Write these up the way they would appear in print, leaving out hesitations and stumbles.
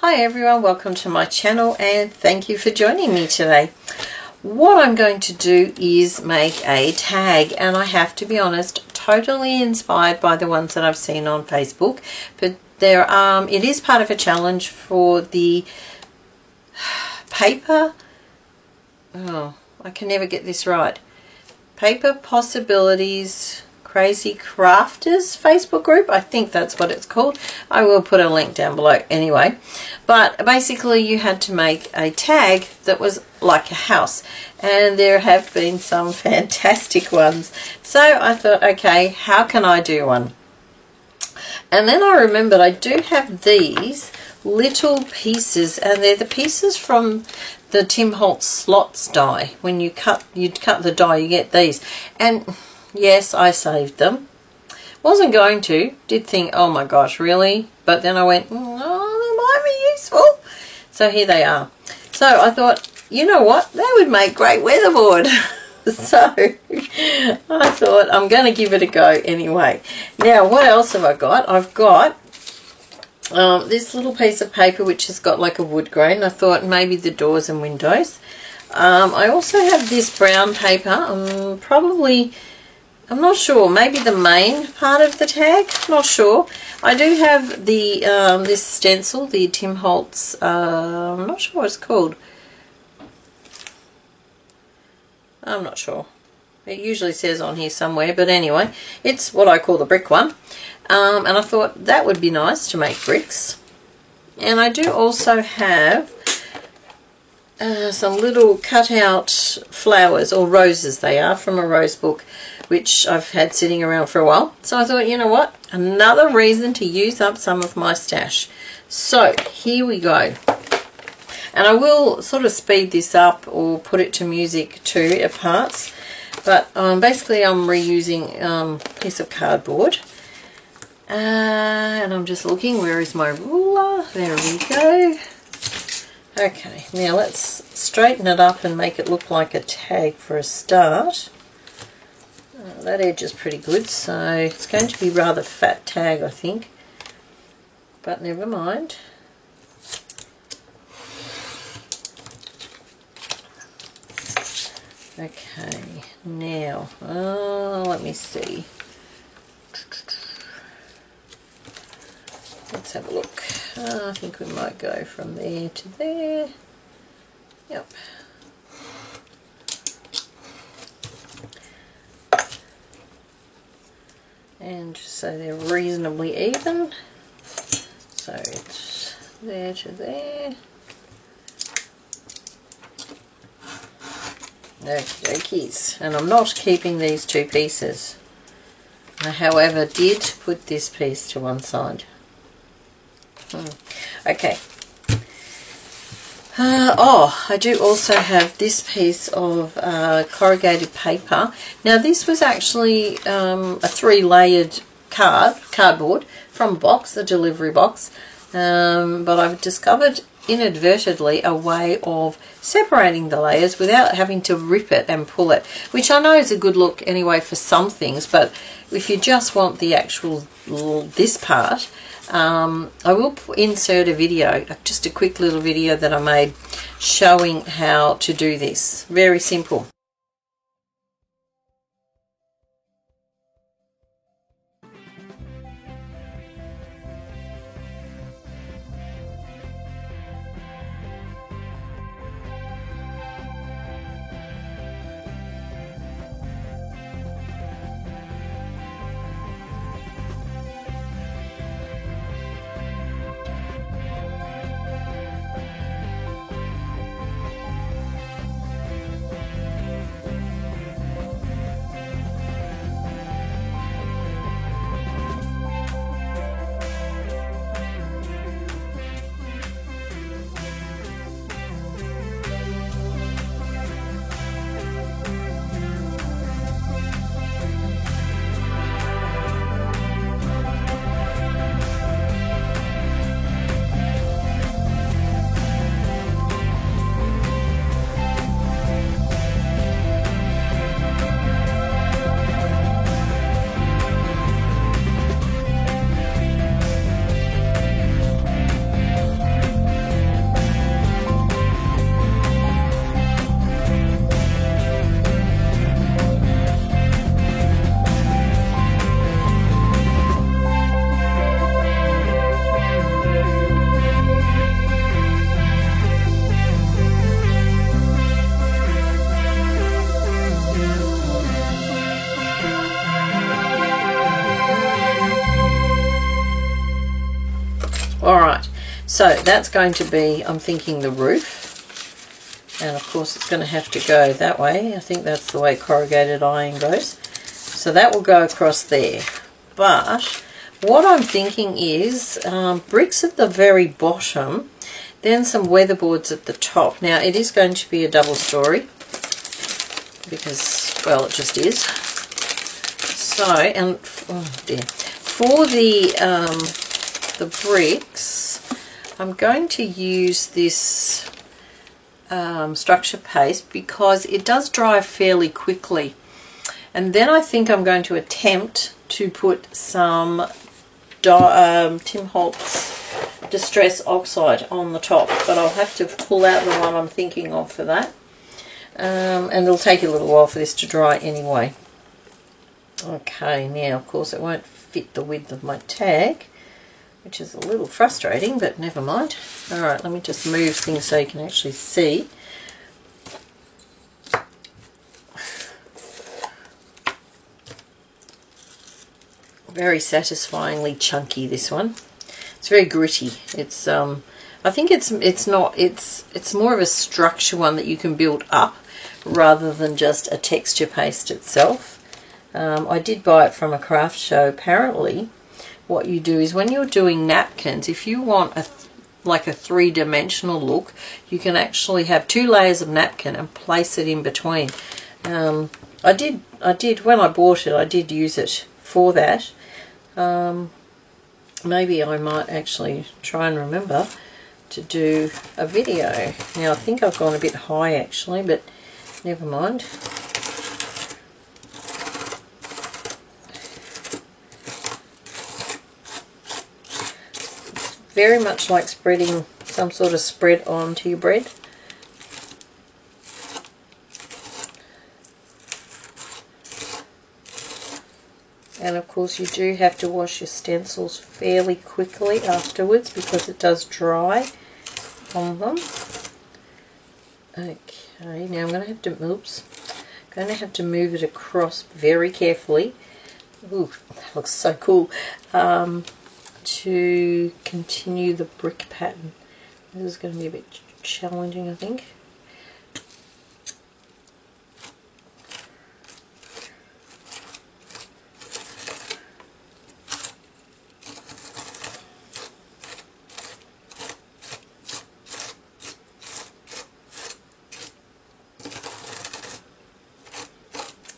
Hi everyone, welcome to my channel and thank you for joining me today. What I'm going to do is make a tag, and I have to be honest, totally inspired by the ones that I've seen on Facebook, but it is part of a challenge for the paper, I can never get this right, Paper Possibilities Crazy Crafters Facebook group. I think that's what it's called. I will put a link down below anyway. But basically you had to make a tag that was like a house, and there have been some fantastic ones. So I thought, okay, how can I do one? And then I remembered I do have these little pieces, and they're the pieces from the Tim Holtz slots die. When you cut the die, you get these. And yes, I saved them. Wasn't going to. Did think, oh my gosh, really? But then I went, oh, they might be useful. So here they are. So I thought, you know what? They would make great weatherboard. So I thought I'm going to give it a go anyway. Now, what else have I got? I've got this little piece of paper which has got like a wood grain. I thought maybe the doors and windows. I also have this brown paper. I'm not sure, maybe the main part of the tag, not sure. I do have the this stencil, the Tim Holtz, I'm not sure what it's called. I'm not sure. It usually says on here somewhere, but anyway, it's what I call the brick one. And I thought that would be nice to make bricks. And I do also have some little cut out flowers, or roses they are, from a rose book, which I've had sitting around for a while. So I thought, you know what, another reason to use up some of my stash. So here we go. And I will sort of speed this up or put it to music too at parts. But basically I'm reusing a piece of cardboard. And I'm just looking, where is my ruler? There we go. Okay, now let's straighten it up and make it look like a tag for a start. That edge is pretty good, so it's going to be rather fat tag, I think. But never mind. Okay, now, let me see. Let's have a look. I think we might go from there to there. Yep. And so they're reasonably even. So it's there to there. Okies. And I'm not keeping these two pieces. I, however, did put this piece to one side. Okay. I do also have this piece of corrugated paper. Now this was actually a 3-layered cardboard from a box, a delivery box, but I've discovered inadvertently a way of separating the layers without having to rip it and pull it, which I know is a good look anyway for some things, but if you just want the actual this part, I will insert a video, just a quick little video that I made showing how to do this. Very simple. Alright, so that's going to be, I'm thinking, the roof. And of course it's going to have to go that way. I think that's the way corrugated iron goes. So that will go across there. But what I'm thinking is bricks at the very bottom, then some weatherboards at the top. Now it is going to be a double story because, well, it just is. So, and oh dear, for the bricks, I'm going to use this structure paste because it does dry fairly quickly. And then I think I'm going to attempt to put some Tim Holtz Distress Oxide on the top, but I'll have to pull out the one I'm thinking of for that. And it'll take a little while for this to dry anyway. Okay, now of course it won't fit the width of my tag, which is a little frustrating, but never mind. Alright, let me just move things so you can actually see. Very satisfyingly chunky, this one. It's very gritty. It's I think it's more of a structure one that you can build up rather than just a texture paste itself. I did buy it from a craft show. Apparently what you do is when you're doing napkins, if you want like a three-dimensional look, you can actually have 2 layers of napkin and place it in between. I did when I bought it, I did use it for that. Maybe I might actually try and remember to do a video. Now I think I've gone a bit high actually, but never mind. Very much like spreading some sort of spread onto your bread. And of course you do have to wash your stencils fairly quickly afterwards because it does dry on them. Okay, now I'm going to have to move it across very carefully. Ooh, that looks so cool. To continue the brick pattern. This is going to be a bit challenging, I think.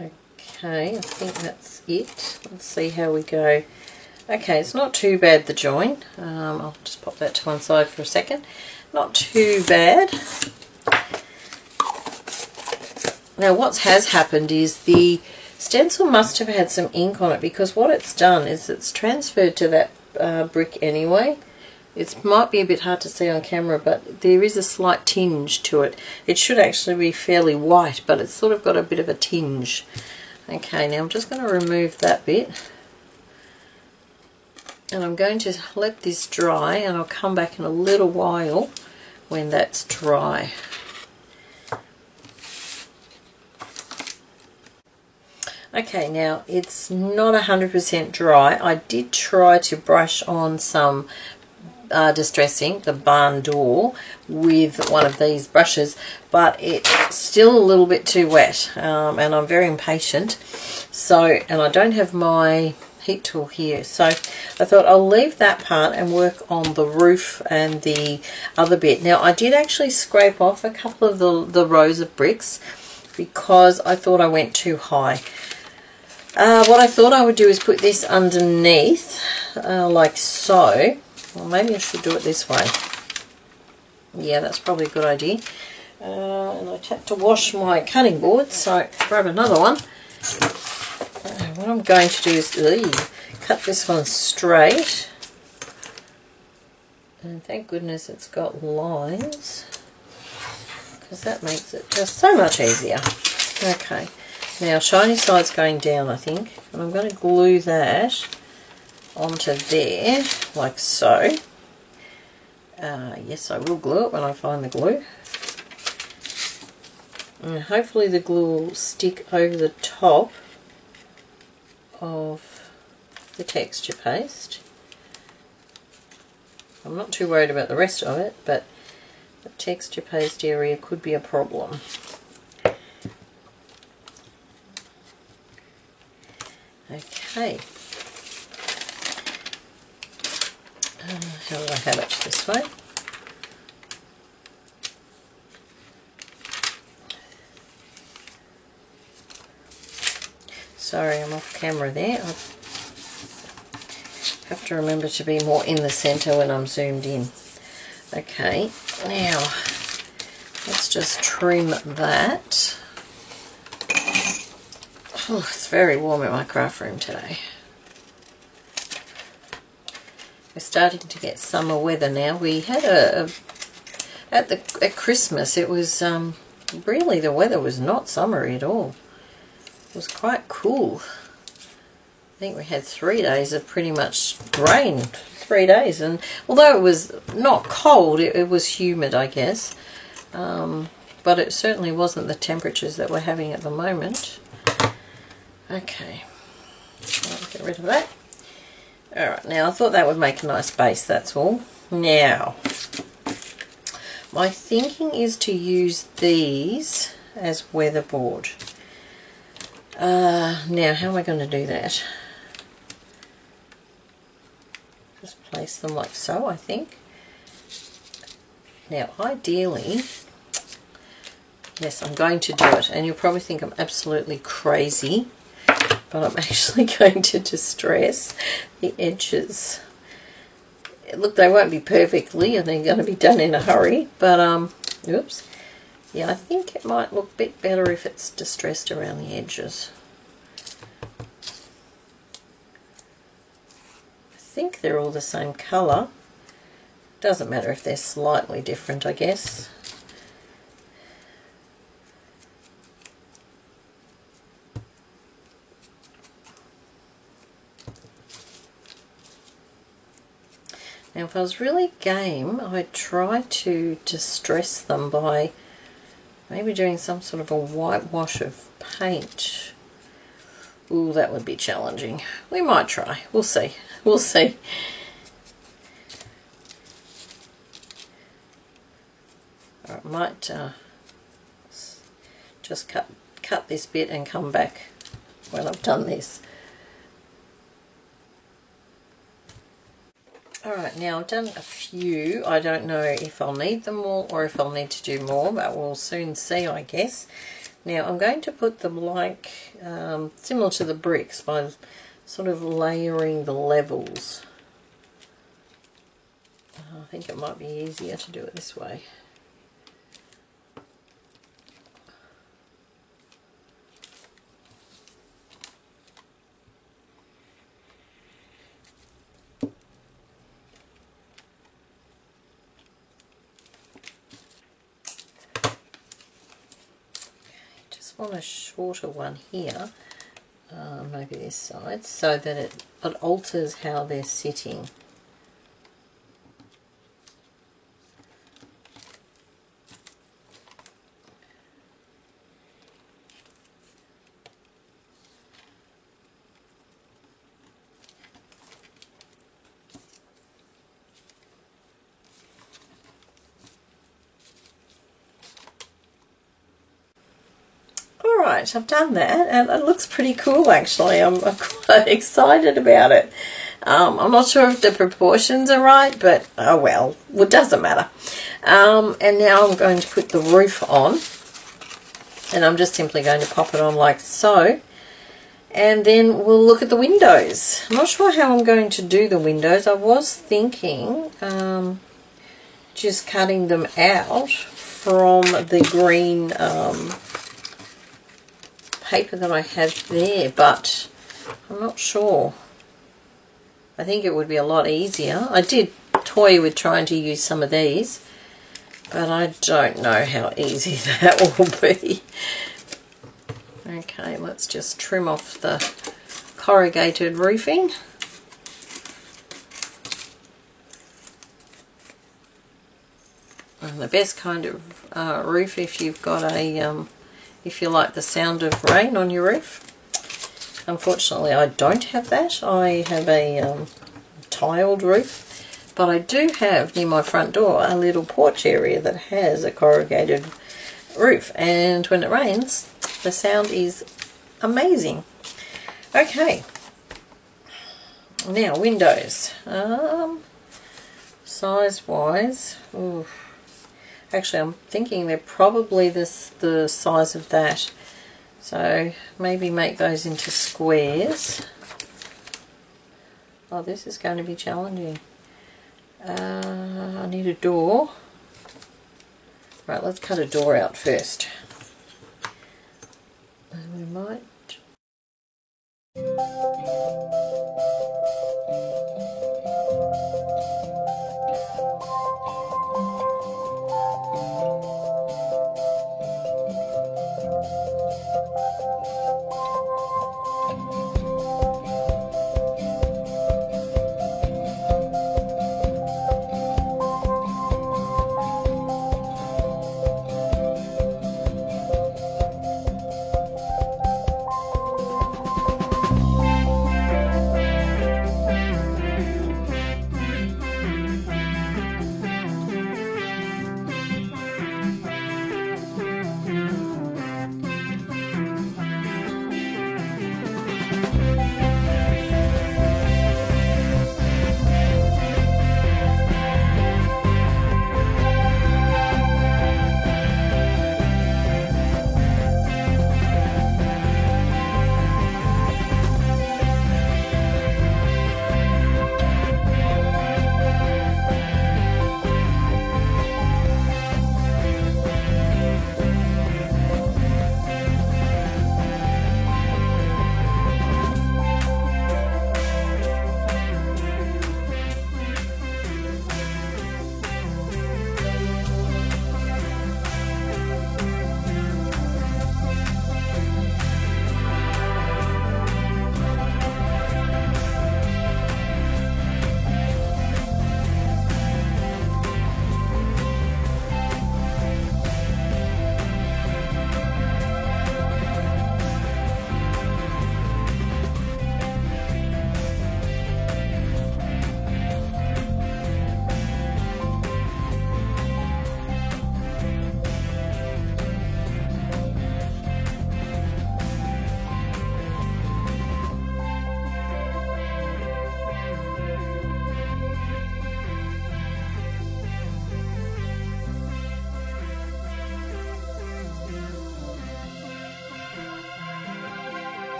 Okay, I think that's it. Let's see how we go. Okay, it's not too bad, the join. I'll just pop that to one side for a second. Not too bad. Now what has happened is the stencil must have had some ink on it, because what it's done is it's transferred to that brick anyway. It might be a bit hard to see on camera, but there is a slight tinge to it. It should actually be fairly white, but it's sort of got a bit of a tinge. Okay, now I'm just going to remove that bit. And I'm going to let this dry, and I'll come back in a little while when that's dry. Okay, now it's not 100% dry. I did try to brush on some Distress ink, the barn door, with one of these brushes, but it's still a little bit too wet, and I'm very impatient. So, and I don't have my heat tool here, so I thought I'll leave that part and work on the roof and the other bit. Now I did actually scrape off a couple of the rows of bricks because I thought I went too high. What I thought I would do is put this underneath like so. Well, maybe I should do it this way. Yeah, that's probably a good idea. And I had to wash my cutting board, so grab another one. What I'm going to do is cut this one straight. And thank goodness it's got lines, because that makes it just so much easier. Okay, now shiny side's going down, I think, and I'm going to glue that onto there, like so. Yes, I will glue it when I find the glue. And hopefully the glue will stick over the top of the texture paste. I'm not too worried about the rest of it, but the texture paste area could be a problem. Okay. How do I have it this way? Sorry, I'm off camera there. I have to remember to be more in the centre when I'm zoomed in. Okay, now let's just trim that. Oh, it's very warm in my craft room today. We're starting to get summer weather now. We had at Christmas it was really, the weather was not summery at all. It was quite cool. I think we had 3 days of pretty much rain, 3 days, and although it was not cold, it was humid, I guess. But it certainly wasn't the temperatures that we're having at the moment. Okay, I'll get rid of that. Alright, now I thought that would make a nice base, that's all. Now, my thinking is to use these as weatherboard. Now, how am I going to do that? Just place them like so, I think. Now, ideally, yes, I'm going to do it, and you'll probably think I'm absolutely crazy, but I'm actually going to distress the edges. Look, they won't be perfectly, and they're going to be done in a hurry, but, oops. Yeah, I think it might look a bit better if it's distressed around the edges. I think they're all the same colour. Doesn't matter if they're slightly different, I guess. Now, if I was really game, I'd try to distress them by maybe doing some sort of a whitewash of paint. Ooh, that would be challenging. We might try. We'll see. We'll see. I might just cut this bit and come back when I've done this. Alright, now I've done a few. I don't know if I'll need them all or if I'll need to do more, but we'll soon see, I guess. Now I'm going to put them like, similar to the bricks, by sort of layering the levels. I think it might be easier to do it this way. On a shorter one here, maybe this side, so that it alters how they're sitting. Alright, I've done that, and it looks pretty cool actually. I'm quite excited about it. I'm not sure if the proportions are right, but oh well, it doesn't matter. And now I'm going to put the roof on, and I'm just simply going to pop it on like so, and then we'll look at the windows. I'm not sure how I'm going to do the windows. I was thinking just cutting them out from the green paper that I have there, but I'm not sure. I think it would be a lot easier. I did toy with trying to use some of these, but I don't know how easy that will be. Okay, let's just trim off the corrugated roofing. And the best kind of roof, if you've got a if you like the sound of rain on your roof. Unfortunately, I don't have that. I have a tiled roof, But I do have near my front door a little porch area that has a corrugated roof, and when it rains the sound is amazing. Okay, now windows. Size wise, actually I'm thinking they're probably the size of that, so maybe make those into squares. Oh, this is going to be challenging. I need a door. Right, let's cut a door out first. And we might...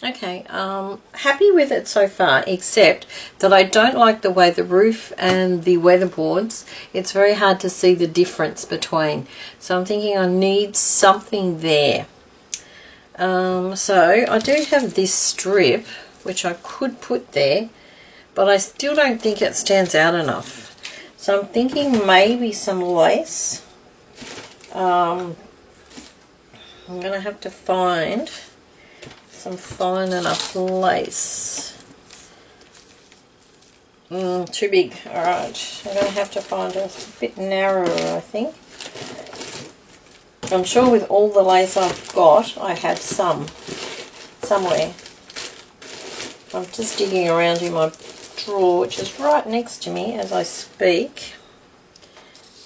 Okay, happy with it so far, except that I don't like the way the roof and the weatherboards, it's very hard to see the difference between. So I'm thinking I need something there. So I do have this strip, which I could put there, but I still don't think it stands out enough. So I'm thinking maybe some lace. I'm going to have to find some fine enough lace. Too big. Alright, I'm going to have to find a bit narrower, I think. I'm sure with all the lace I've got, I have some somewhere. I'm just digging around in my drawer, which is right next to me as I speak.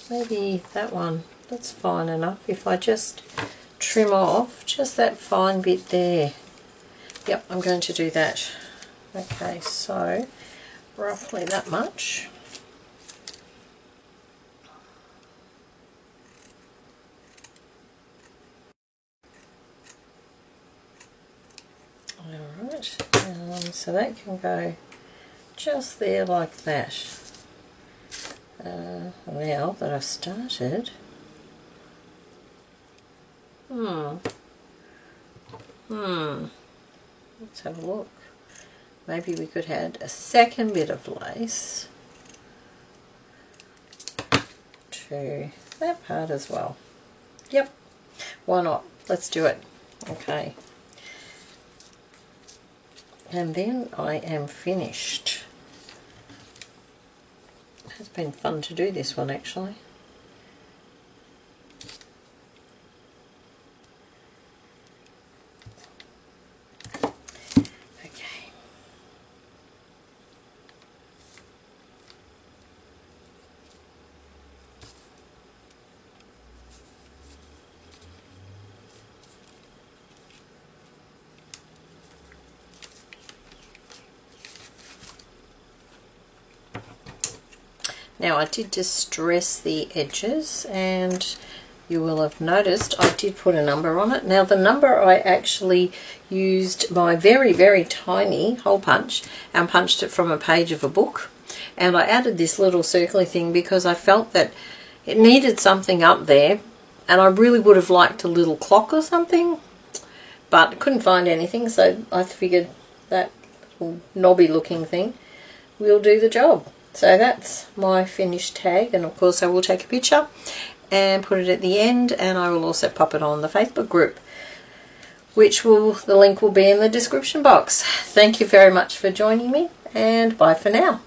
Maybe that one, that's fine enough. If I just trim off just that fine bit there. Yep, I'm going to do that. Okay, so roughly that much. Alright, so that can go just there like that. Now that I've started, let's have a look. Maybe we could add a second bit of lace to that part as well. Yep, why not? Let's do it. Okay. And then I am finished. It's been fun to do this one actually. Now I did distress the edges, and you will have noticed I did put a number on it. Now the number, I actually used my very, very tiny hole punch and punched it from a page of a book. And I added this little circly thing because I felt that it needed something up there, and I really would have liked a little clock or something, but couldn't find anything, so I figured that little knobby looking thing will do the job. So that's my finished tag, and of course I will take a picture and put it at the end, and I will also pop it on the Facebook group, the link will be in the description box. Thank you very much for joining me, and bye for now.